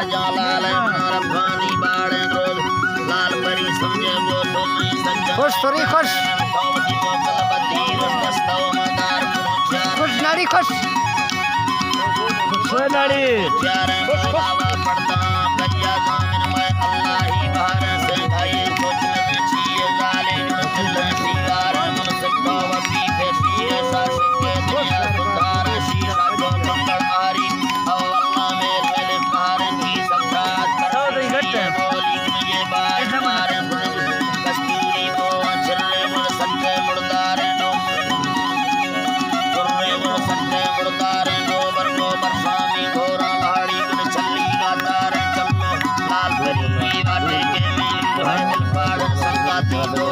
राजा लाल रब्बानी बाड़े क्रोध लाल परी समझे वो तो मैं सज्जन खुश थोड़ी खुश तौबती को कलबती रस्तव मदार खुश नारी खुश नारी चार बाबा पड़ता कज्जा जामिन मैं अल्लाह ही बाहर से भाई सोच में छिए जाले जुल सिंगार मुनसिब तौबती फेसी साशिक के दुनिया सुधार शीशा जो मंगल आरी अल्लाह मेरे बाहर की सबरात बोली ये बात हमारे कस्तूरी को चले मुड़ सट्टे मुड़दारे नो गुर्रे मुड़ सट्टे मुड़दारे नो गोबर स्वामी घोरा लाड़ी गुन चली गातारे चलो लाल परी बाटे के में दुहाई दिल पाड़ संगाती दो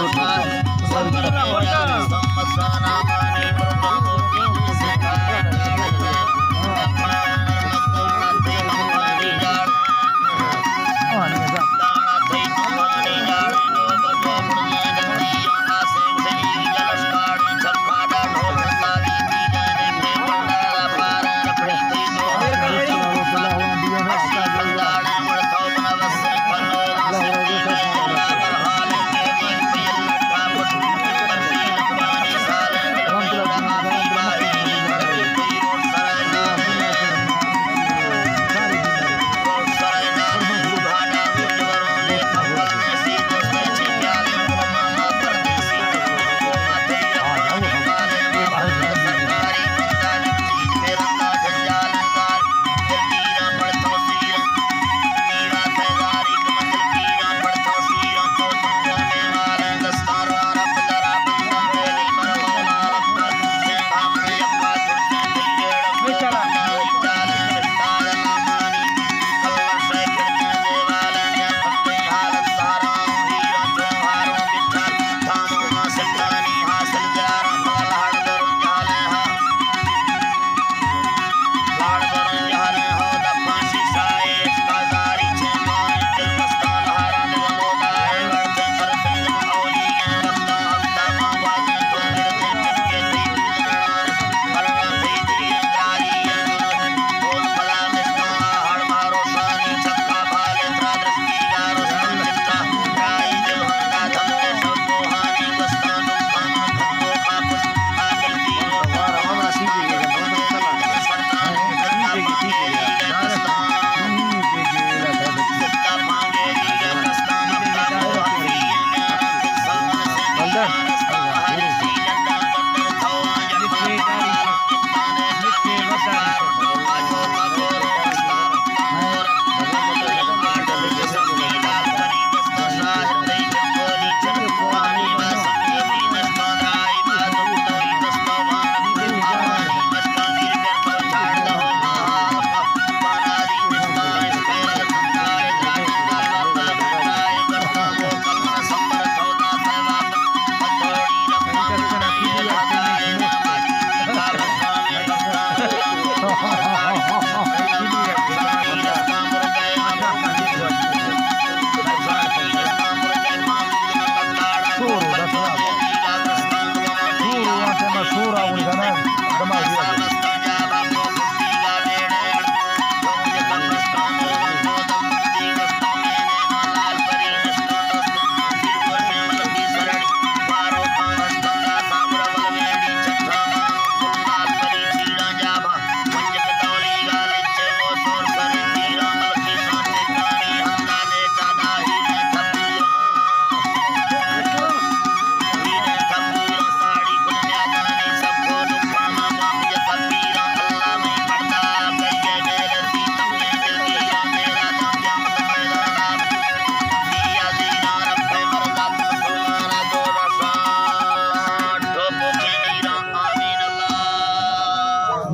इंसान सबकी मेरा समसाना मानी प्रभु की से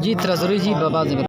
जी जरूरी जी बाबा